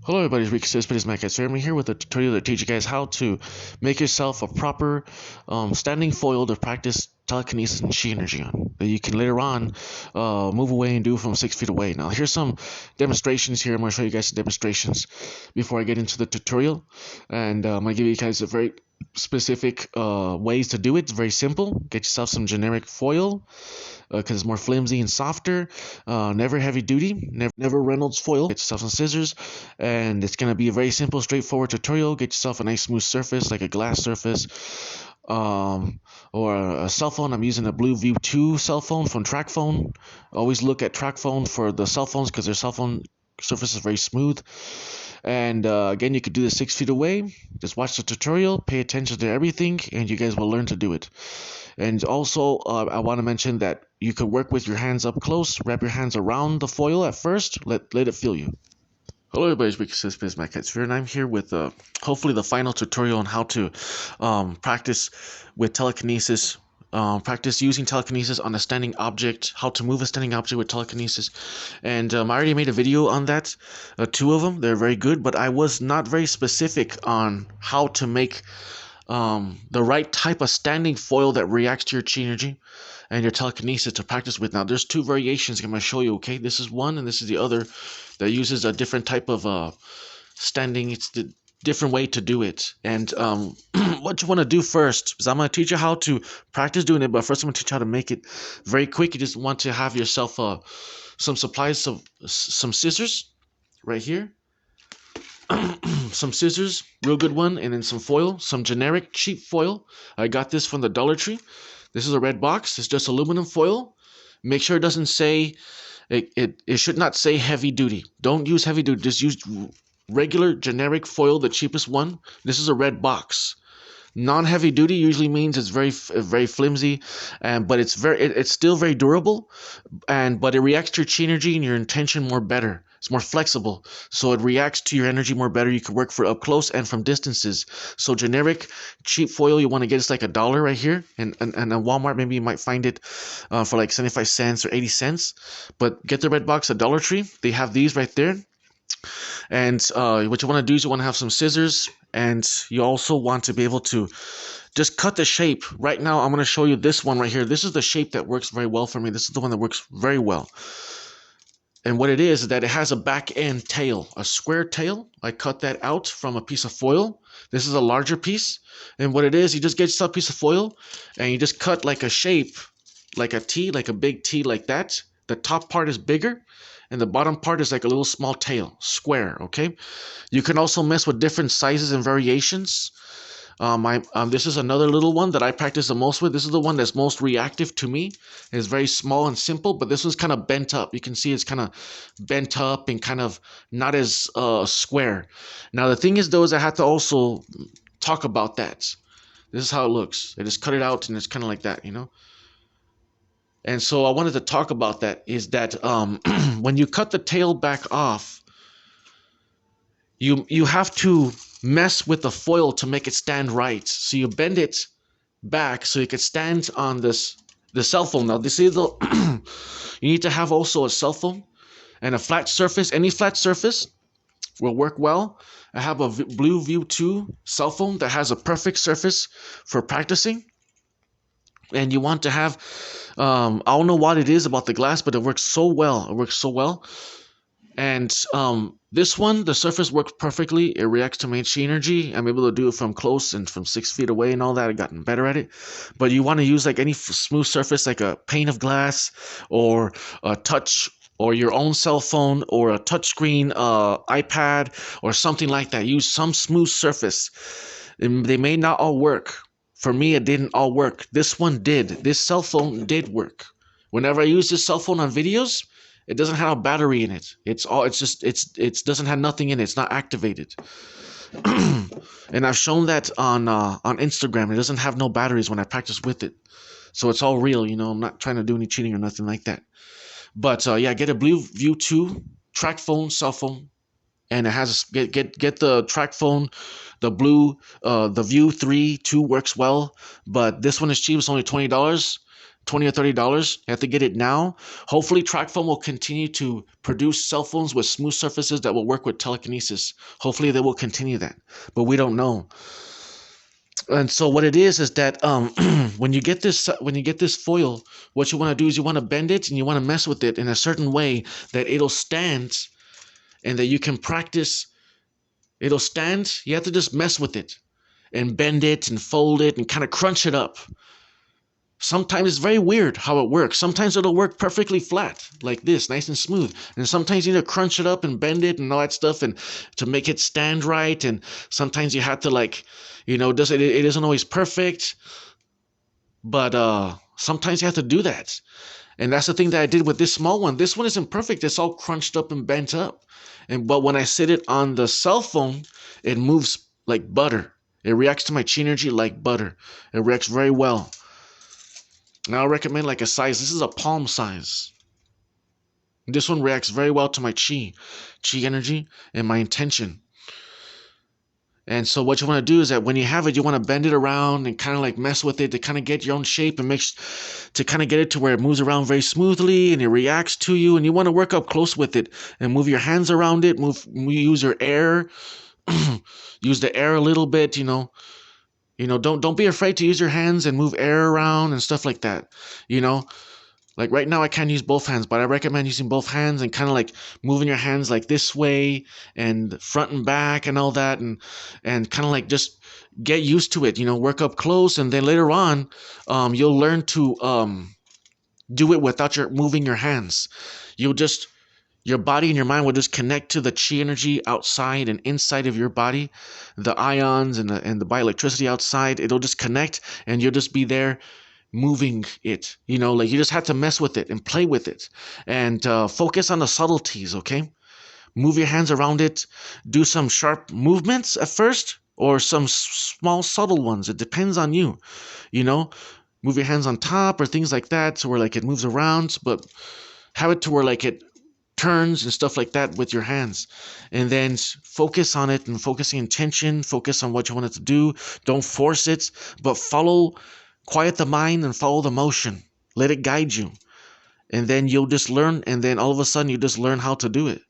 Hello everybody, it's Matt I'm here with a tutorial to teach you guys how to make yourself a proper standing foil to practice telekinesis and chi energy on that you can later on move away and do from 6 feet away. Now here's some demonstrations here. I'm going to show you guys some demonstrations before I get into the tutorial, and I'm going to give you guys a very specific ways to do it. It's very simple. Get yourself some generic foil because it's more flimsy and softer. Never heavy duty, never Reynolds foil. Get yourself some scissors, and it's gonna be a very simple, straightforward tutorial. Get yourself a nice smooth surface like a glass surface, or a cell phone. I'm using a Blue View 2 cell phone from TrackPhone. Always look at TrackPhone for the cell phones because their cell phone surface is very smooth. And again, you could do this 6 feet away. Just watch the tutorial, pay attention to everything, and you guys will learn to do it. And also, I want to mention that you could work with your hands up close. Wrap your hands around the foil at first. Let it feel you. Hello everybody, it's Matt and I'm here with hopefully the final tutorial on how to practice with telekinesis. Practice using telekinesis on a standing object, how to move a standing object with telekinesis. And I already made a video on that, 2 of them. They're very good, but I was not very specific on how to make the right type of standing foil that reacts to your chi energy and your telekinesis to practice with. Now, there's 2 variations I'm going to show you, okay? This is one, and this is the other that uses a different type of standing. It's the different way to do it. And what you want to do first is I'm going to teach you how to practice doing it, but first I'm going to teach you how to make it very quick. You just want to have yourself some supplies of some scissors right here. Some scissors, real good one, and then some foil, some generic cheap foil. I got this from the Dollar Tree. This is a red box. It's just aluminum foil. Make sure it doesn't say, it should not say heavy duty. Don't use heavy duty. Just use regular generic foil, the cheapest one. This is a red box. Non-heavy duty usually means it's very flimsy, but it's still very durable, but it reacts to your chi energy and your intention more better. It's more flexible, so it reacts to your energy more better. You can work for up close and from distances. So generic cheap foil you want to get is like $1 right here, and at Walmart maybe you might find it for like 75 cents or 80 cents. But get the red box at Dollar Tree. They have these right there. And what you want to do is you want to have some scissors, and you also want to be able to just cut the shape. Right now, I'm going to show you this one right here. This is the shape that works very well for me. This is the one that works very well. And what it is that it has a back end tail, a square tail. I cut that out from a piece of foil. This is a larger piece. And what it is, you just get yourself a piece of foil, and you just cut like a shape, like a T, like a big T like that. The top part is bigger, and the bottom part is like a little small tail, square, okay? You can also mess with different sizes and variations. This is another little one that I practice the most with. This is the one that's most reactive to me. It's very small and simple, but this one's kind of bent up. You can see it's kind of bent up and kind of not as square. Now, the thing is, though, is I have to also talk about that. This is how it looks. I just cut it out, and it's kind of like that, you know? And so I wanted to talk about that, is that when you cut the tail back off, you have to mess with the foil to make it stand right. So you bend it back so you can stand on the cell phone. Now, this is you need to have also a cell phone and a flat surface. Any flat surface will work well. I have a Blue View 2 cell phone that has a perfect surface for practicing. And you want to have, I don't know what it is about the glass, but it works so well. It works so well. And this one, the surface works perfectly. It reacts to my chi energy. I'm able to do it from close and from 6 feet away and all that. I've gotten better at it. But you want to use like any smooth surface, like a pane of glass or a touch, or your own cell phone or a touchscreen iPad or something like that. Use some smooth surface. They may not all work. For me, it didn't all work. This one did. This cell phone did work. Whenever I use this cell phone on videos, it doesn't have a battery in it. It doesn't have nothing in it. It's not activated. And I've shown that on Instagram. It doesn't have no batteries when I practice with it. So it's all real, you know. I'm not trying to do any cheating or nothing like that. But yeah, get a Blue View 2 track phone, cell phone. And it has get the track phone, the Blue, the View 3 2 works well, but this one is cheap. It's only $20. $20 or $30. You have to get it now. Hopefully, TrackPhone will continue to produce cell phones with smooth surfaces that will work with telekinesis. Hopefully, they will continue that, but we don't know. And so what it is that when you get this foil, what you want to do is you want to bend it and you want to mess with it in a certain way that it'll stand and that you can practice. It'll stand. You have to just mess with it and bend it and fold it and kind of crunch it up. Sometimes it's very weird how it works. Sometimes it'll work perfectly flat, like this, nice and smooth. And sometimes you need to crunch it up and bend it and all that stuff and to make it stand right. And sometimes you have to it isn't always perfect. But sometimes you have to do that. And that's the thing that I did with this small one. This one isn't perfect. It's all crunched up and bent up. But when I sit it on the cell phone, it moves like butter. It reacts to my chi energy like butter. It reacts very well. Now I recommend like a size. This is a palm size. This one reacts very well to my chi energy and my intention. And so what you want to do is that when you have it, you want to bend it around and kind of like mess with it to kind of get your own shape and to kind of get it to where it moves around very smoothly and it reacts to you. And you want to work up close with it and move your hands around it. Use your air, use the air a little bit. Don't be afraid to use your hands and move air around and stuff like that. Like right now I can't use both hands, but I recommend using both hands and kind of like moving your hands like this way and front and back and all that and kind of like just get used to it, work up close. And then later on, you'll learn to do it without moving your hands. Your body and your mind will just connect to the chi energy outside and inside of your body, the ions and the bioelectricity outside. It'll just connect and you'll just be there moving it. Like you just have to mess with it and play with it and focus on the subtleties, okay? Move your hands around it. Do some sharp movements at first or some small subtle ones. It depends on you, Move your hands on top or things like that so where like it moves around, but have it to where like it turns and stuff like that with your hands. And then focus on it and focusing intention, focus on what you want it to do. Don't force it, but quiet the mind and follow the motion. Let it guide you. And then you'll just learn, and then all of a sudden you just learn how to do it.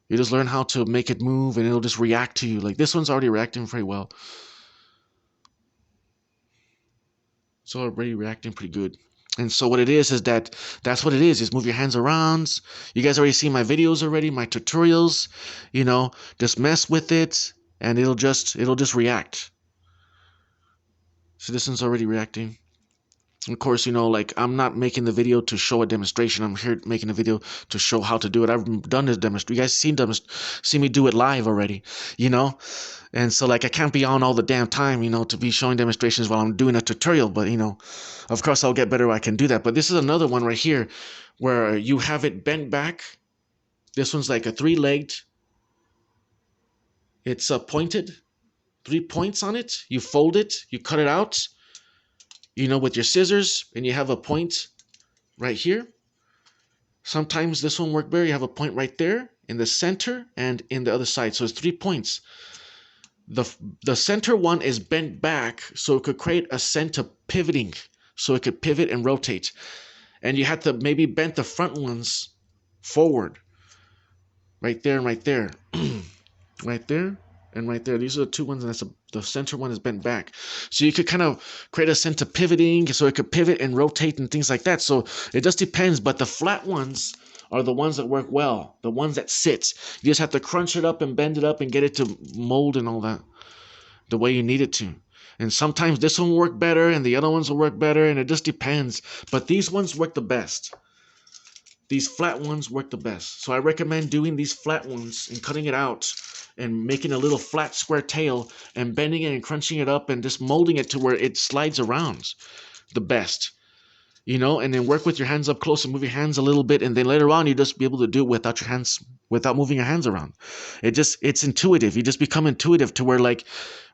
You just learn how to make it move and it'll just react to you. Like this one's already reacting very well. It's already reacting pretty good. And so what it is that's what it is move your hands around. You guys already seen my videos already, my tutorials, just mess with it and it'll just react. So this one's already reacting. Of course, like I'm not making the video to show a demonstration. I'm here making a video to show how to do it. I've done this demonstration. You guys seen me do it live already, And so like I can't be on all the damn time, to be showing demonstrations while I'm doing a tutorial. But, of course I'll get better. I can do that. But this is another one right here where you have it bent back. This one's like a 3-legged. It's pointed. 3 points on it. You fold it. You cut it out. With your scissors, and you have a point right here. Sometimes this one works better. You have a point right there in the center and in the other side. So it's 3 points. The center one is bent back so it could create a center pivoting, so it could pivot and rotate. And you have to maybe bend the front ones forward. Right there and right there. Right there. And right there, these are the 2 ones, and the center one is bent back. So you could kind of create a center pivoting, so it could pivot and rotate and things like that. So it just depends, but the flat ones are the ones that work well, the ones that sit. You just have to crunch it up and bend it up and get it to mold and all that the way you need it to. And sometimes this one will work better and the other ones will work better, and it just depends. But these ones work the best. These flat ones work the best. So I recommend doing these flat ones and cutting it out and making a little flat square tail and bending it and crunching it up and just molding it to where it slides around the best. And then work with your hands up close and move your hands a little bit, and then later on you just be able to do it without your hands without moving your hands around. It's intuitive. You just become intuitive to where, like,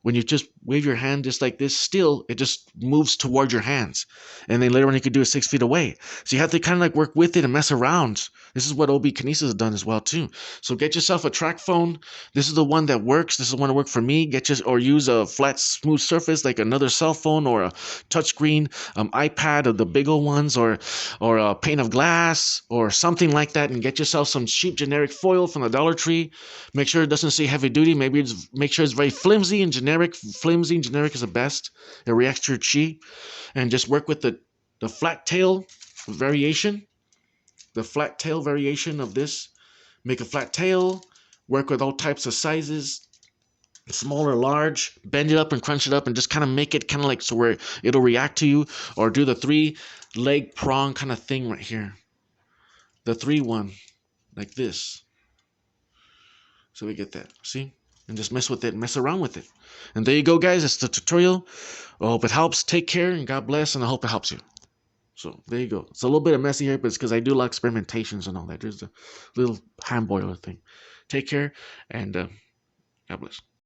when you just wave your hand just like this, still it just moves toward your hands, and then later on you could do it 6 feet away. So you have to kind of like work with it and mess around. This is what OB Kinesis has done as well too. So get yourself a track phone. This is the one that works. This is the one that worked for me. Or use a flat, smooth surface like another cell phone or a touchscreen iPad, or the big old ones, or a pane of glass or something like that, and get yourself some cheap generic foil from the Dollar Tree. Make sure it doesn't say heavy duty. Make sure it's very flimsy and generic. Flimsy and generic is the best. It reacts to your chi. And just work with the flat tail variation. The flat tail variation of this. Make a flat tail. Work with all types of sizes, small or large. Bend it up and crunch it up, and just kind of make it kind of like so where it'll react to you. Or do the 3-leg prong kind of thing right here. The 3-1, like this. So we get that. See? And just mess with it, mess around with it. And there you go, guys. That's the tutorial. I hope it helps. Take care, and God bless, and I hope it helps you. So there you go. It's a little bit of messy here, but it's because I do a lot of experimentations and all that. There's a little hand boiler thing. Take care, and God bless.